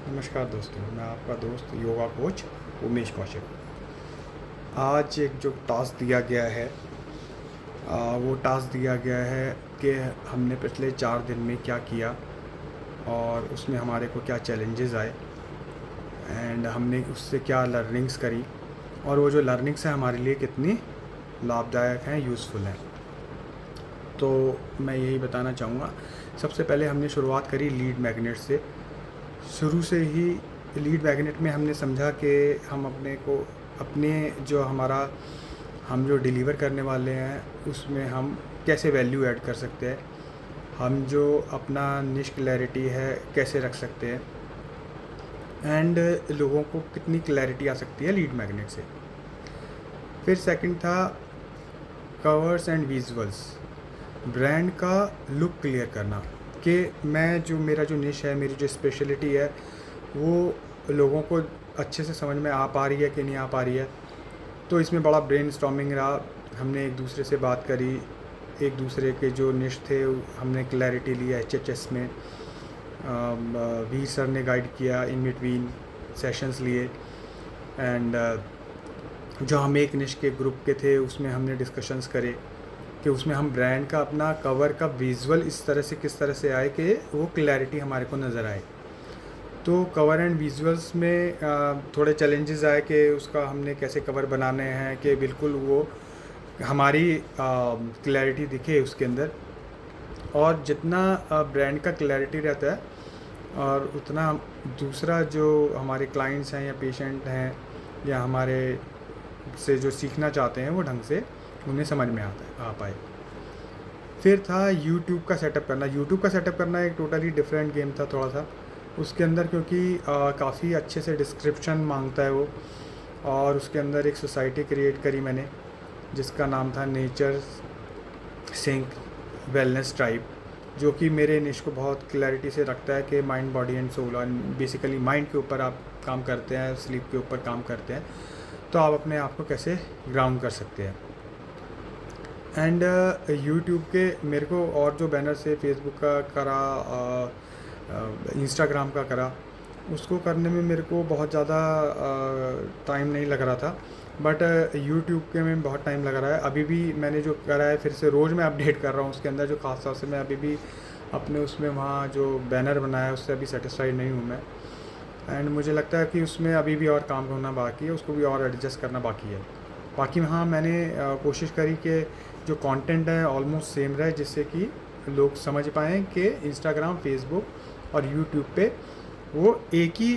नमस्कार दोस्तों, मैं आपका दोस्त योगा कोच उमेश कौशिक। आज एक जो टास्क दिया गया है वो टास्क दिया गया है कि हमने पिछले 4 दिन में क्या किया और उसमें हमारे को क्या चैलेंजेस आए एंड हमने उससे क्या लर्निंग्स करी और वो जो लर्निंग्स हैं हमारे लिए कितनी लाभदायक हैं, यूज़फुल हैं। तो मैं यही बताना चाहूँगा। सबसे पहले हमने शुरुआत करी लीड मैग्नेट से। शुरू से ही लीड मैग्नेट में हमने समझा कि हम अपने जो हमारा हम जो डिलीवर करने वाले हैं उसमें हम कैसे वैल्यू ऐड कर सकते हैं, हम जो अपना निश क्लैरिटी है कैसे रख सकते हैं एंड लोगों को कितनी क्लैरिटी आ सकती है लीड मैग्नेट से। फिर सेकंड था कवर्स एंड विजुअल्स, ब्रांड का लुक क्लियर करना कि मेरा जो निश है, मेरी जो स्पेशलिटी है वो लोगों को अच्छे से समझ में आ पा रही है कि नहीं आ पा रही है। तो इसमें बड़ा ब्रेनस्टॉर्मिंग रहा। हमने एक दूसरे से बात करी, एक दूसरे के जो निश थे हमने क्लैरिटी लिया HHS में। वी सर ने गाइड किया, इन बिटवीन सेशंस लिए एंड जो हम एक निश के ग्रुप के थे उसमें हमने डिस्कशंस करे कि उसमें हम ब्रांड का अपना कवर का विजुअल इस तरह से किस तरह से आए कि वो क्लैरिटी हमारे को नज़र आए। तो कवर एंड विजुअल्स में थोड़े चैलेंजेस आए कि उसका हमने कैसे कवर बनाने हैं कि बिल्कुल वो हमारी क्लैरिटी दिखे उसके अंदर। और जितना ब्रांड का क्लैरिटी रहता है और उतना दूसरा जो हमारे क्लाइंट्स हैं या पेशेंट हैं या हमारे से जो सीखना चाहते हैं वो ढंग से उन्हें समझ में आ पाए। फिर था यूट्यूब का सेटअप करना। यूट्यूब का सेटअप करना एक टोटली डिफरेंट गेम था थोड़ा सा उसके अंदर, क्योंकि काफ़ी अच्छे से डिस्क्रिप्शन मांगता है वो। और उसके अंदर एक सोसाइटी क्रिएट करी मैंने जिसका नाम था नेचर सिंक वेलनेस ट्राइब, जो कि मेरे निश को बहुत क्लैरिटी से रखता है कि माइंड बॉडी एंड सोल, और बेसिकली माइंड के ऊपर आप काम करते हैं, स्लीप के ऊपर काम करते हैं, तो आप अपने आप को कैसे ग्राउंड कर सकते हैं। एंड यूट्यूब के मेरे को और जो बैनर से फेसबुक का करा, इंस्टाग्राम का करा, उसको करने में मेरे को बहुत ज़्यादा टाइम नहीं लग रहा था, बट यूट्यूब के में बहुत टाइम लग रहा है। अभी भी मैंने जो करा है फिर से रोज़ मैं अपडेट कर रहा हूँ उसके अंदर, जो ख़ास तौर से मैं अभी भी अपने उसमें वहाँ जो बैनर बनाया है उससे अभी सेटिस्फाइड नहीं हूँ मैं। एंड मुझे लगता है कि उसमें अभी भी और काम करना बाकी है, उसको भी और एडजस्ट करना बाकी है। बाकी हाँ, मैंने कोशिश करी कि जो कंटेंट है ऑलमोस्ट सेम रहे, जिससे कि लोग समझ पाएँ कि इंस्टाग्राम, फेसबुक और यूट्यूब पे वो एक ही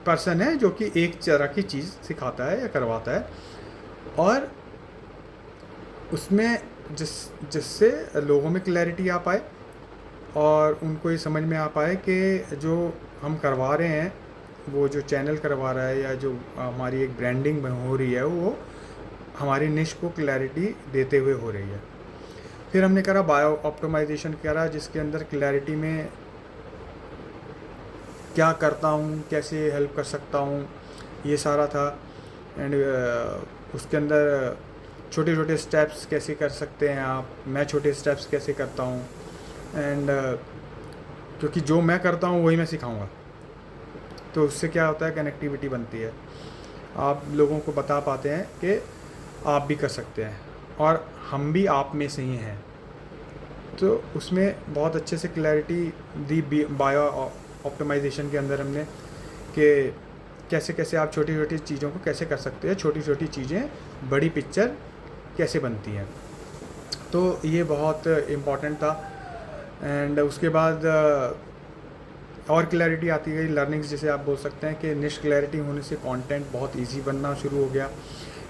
पर्सन है जो कि एक तरह की चीज़ सिखाता है या करवाता है, और उसमें जिससे लोगों में क्लैरिटी आ पाए और उनको ये समझ में आ पाए कि जो हम करवा रहे हैं, वो जो चैनल करवा रहा है या जो हमारी एक ब्रांडिंग हो रही है वो हमारी निश को क्लैरिटी देते हुए हो रही है। फिर हमने करा बायो ऑप्टिमाइजेशन करा, जिसके अंदर क्लैरिटी में क्या करता हूँ, कैसे हेल्प कर सकता हूँ, ये सारा था। एंड उसके अंदर छोटे छोटे स्टेप्स कैसे कर सकते हैं आप, मैं छोटे स्टेप्स कैसे करता हूँ। एंड क्योंकि जो मैं करता हूँ वही मैं सिखाऊंगा, तो उससे क्या होता है, कनेक्टिविटी बनती है, आप लोगों को बता पाते हैं कि आप भी कर सकते हैं और हम भी आप में से ही हैं। तो उसमें बहुत अच्छे से क्लैरिटी दी बायो ऑप्टिमाइजेशन के अंदर हमने कि कैसे कैसे आप छोटी छोटी चीज़ों को कैसे कर सकते हैं, छोटी छोटी चीज़ें बड़ी पिक्चर कैसे बनती हैं। तो ये बहुत इम्पॉर्टेंट था। एंड उसके बाद और क्लैरिटी आती गई, लर्निंग्स जिसे आप बोल सकते हैं कि निश क्लैरिटी होने से कंटेंट बहुत इजी बनना शुरू हो गया,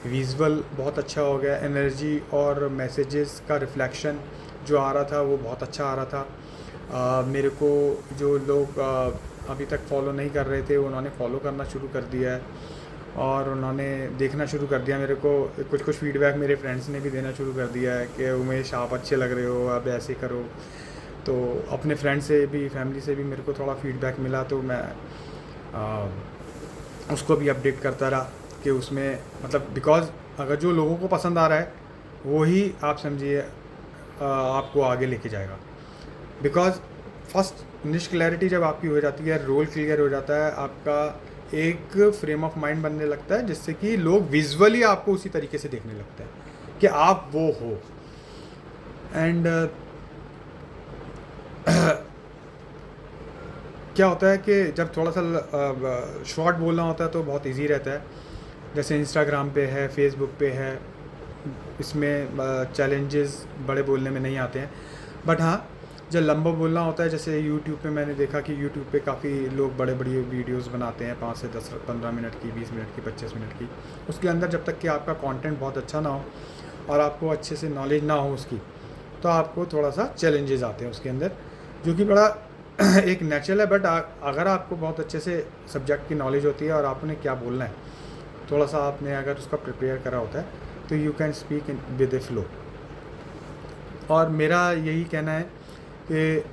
विजुअल बहुत अच्छा हो गया, एनर्जी और मैसेजेस का रिफ्लेक्शन जो आ रहा था वो बहुत अच्छा आ रहा था। मेरे को जो लोग अभी तक फॉलो नहीं कर रहे थे उन्होंने फॉलो करना शुरू कर दिया है और उन्होंने देखना शुरू कर दिया। मेरे को कुछ फीडबैक मेरे फ्रेंड्स ने भी देना शुरू कर दिया है कि उमेश आप अच्छे लग रहे हो, अब ऐसे करो। तो अपने फ्रेंड से भी, फैमिली से भी मेरे को थोड़ा फीडबैक मिला, तो मैं उसको भी अपडेट करता रहा कि उसमें मतलब बिकॉज़ अगर जो लोगों को पसंद आ रहा है वो ही आप समझिए आपको आगे लेके जाएगा। बिकॉज़ फर्स्ट निश क्लैरिटी जब आपकी हो जाती है, रोल क्लियर हो जाता है, आपका एक फ्रेम ऑफ माइंड बनने लगता है जिससे कि लोग विजुअली आपको उसी तरीके से देखने लगते हैं कि आप वो हो। एंड क्या होता है कि जब थोड़ा सा शॉर्ट बोलना होता है तो बहुत इजी रहता है, जैसे इंस्टाग्राम पे है, फेसबुक पे है, इसमें चैलेंजेस बड़े बोलने में नहीं आते हैं। बट हाँ, जब लंबा बोलना होता है, जैसे यूट्यूब पे मैंने देखा कि यूट्यूब पे काफ़ी लोग बड़े बड़ी वीडियोस बनाते हैं, 5 से 10 15 मिनट की, 20 मिनट की, 25 मिनट की। उसके अंदर जब तक कि आपका कंटेंट बहुत अच्छा ना हो और आपको अच्छे से नॉलेज ना हो उसकी, तो आपको थोड़ा सा चैलेंजेस आते हैं उसके अंदर, जो कि बड़ा एक नेचुरल है। बट अगर आपको बहुत अच्छे से सब्जेक्ट की नॉलेज होती है और आपने क्या बोलना है, थोड़ा सा आपने अगर उसका प्रिपेयर करा होता है, तो you can speak in with A flow. और मेरा यही कहना है कि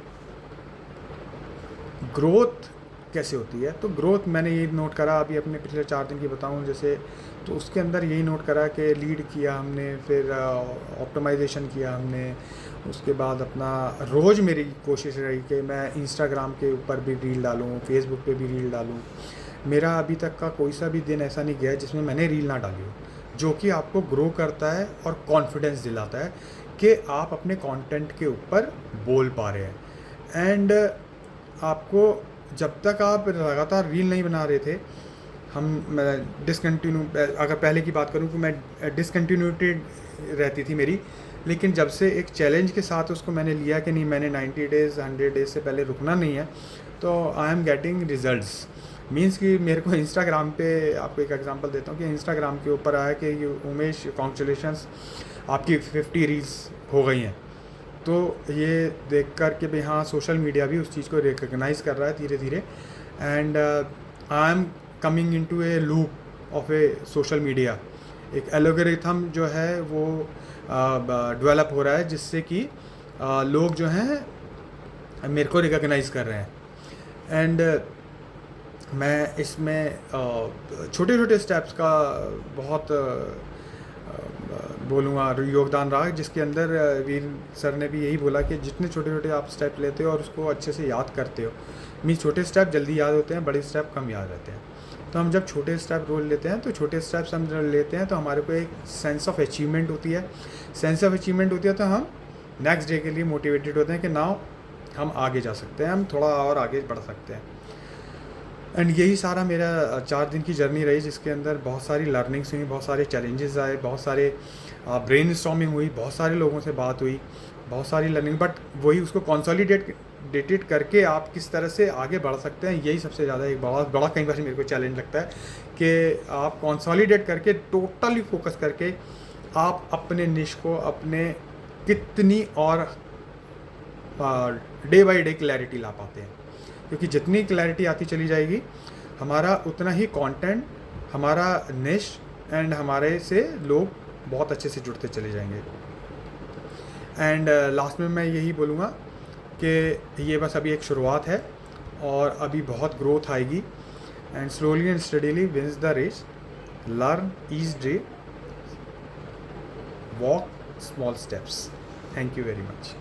ग्रोथ कैसे होती है, तो ग्रोथ मैंने यही नोट करा, अभी अपने पिछले 4 दिन की बताऊं जैसे, तो उसके अंदर यही नोट करा कि लीड किया हमने, फिर ऑप्टिमाइजेशन किया हमने, उसके बाद अपना रोज़ मेरी कोशिश रही कि मैं इंस्टाग्राम के ऊपर भी रील डालूं, फेसबुक पे भी रील डालूं। मेरा अभी तक का कोई सा भी दिन ऐसा नहीं गया जिसमें मैंने रील ना डाली हो, जो कि आपको ग्रो करता है और कॉन्फिडेंस दिलाता है कि आप अपने कंटेंट के ऊपर बोल पा रहे हैं। एंड आपको जब तक आप लगातार रील नहीं बना रहे थे, मैं डिसकंटिन्यू, अगर पहले की बात करूं तो मैं डिसकंटिन्यूटी रहती थी मेरी, लेकिन जब से एक चैलेंज के साथ उसको मैंने लिया कि नहीं, मैंने 90 डेज़ 100 डेज़ से पहले रुकना नहीं है, तो I am getting results. Means कि मेरे को इंस्टाग्राम पे, आपको एक एग्जांपल देता हूँ कि इंस्टाग्राम के ऊपर आया कि उमेश कॉन्ग्रेचुलेशंस, आपकी 50 रील्स हो गई हैं। तो ये देख कर के भी हाँ, सोशल मीडिया भी उस चीज़ को रिकग्नाइज़ कर रहा है धीरे धीरे। And I am coming into A loop of A social media. एक एल्गोरिथम जो है वो डेवलप हो रहा है, जिससे कि लोग जो हैं मेरे को रिकग्नाइज़ कर रहे हैं। एंड मैं इसमें छोटे छोटे स्टेप्स का बहुत बोलूँगा योगदान रहा, जिसके अंदर वीर सर ने भी यही बोला कि जितने छोटे छोटे आप स्टेप लेते हो और उसको अच्छे से याद करते हो, मीन छोटे स्टेप जल्दी याद होते हैं, बड़े स्टेप कम याद रहते हैं। तो हम जब छोटे स्टेप रोल लेते हैं, तो छोटे स्टेप्स हम लेते हैं तो हमारे को एक सेंस ऑफ अचीवमेंट होती है। सेंस ऑफ अचीवमेंट होती है तो हम नेक्स्ट डे के लिए मोटिवेटेड होते हैं कि नाउ हम आगे जा सकते हैं, हम थोड़ा और आगे बढ़ सकते हैं। एंड यही सारा मेरा 4 दिन की जर्नी रही, जिसके अंदर बहुत सारी लर्निंग्स हुई, बहुत सारे चैलेंजेस आए, बहुत सारे ब्रेनस्टॉर्मिंग हुई, बहुत सारे लोगों से बात हुई, बहुत सारी लर्निंग। बट वही उसको कंसोलिडेटेड करके आप किस तरह से आगे बढ़ सकते हैं, यही सबसे ज़्यादा एक बड़ा कई बार मेरे को चैलेंज लगता है कि आप कंसोलिडेट करके, टोटली फोकस करके आप अपने निश को, अपने कितनी और डे बाई डे क्लैरिटी ला पाते हैं। क्योंकि जितनी क्लैरिटी आती चली जाएगी, हमारा उतना ही कंटेंट, हमारा निश एंड हमारे से लोग बहुत अच्छे से जुड़ते चले जाएंगे। एंड लास्ट में मैं यही बोलूँगा कि ये बस अभी एक शुरुआत है और अभी बहुत ग्रोथ आएगी। And slowly and steadily wins the race, learn each day, walk small steps. Thank you very much.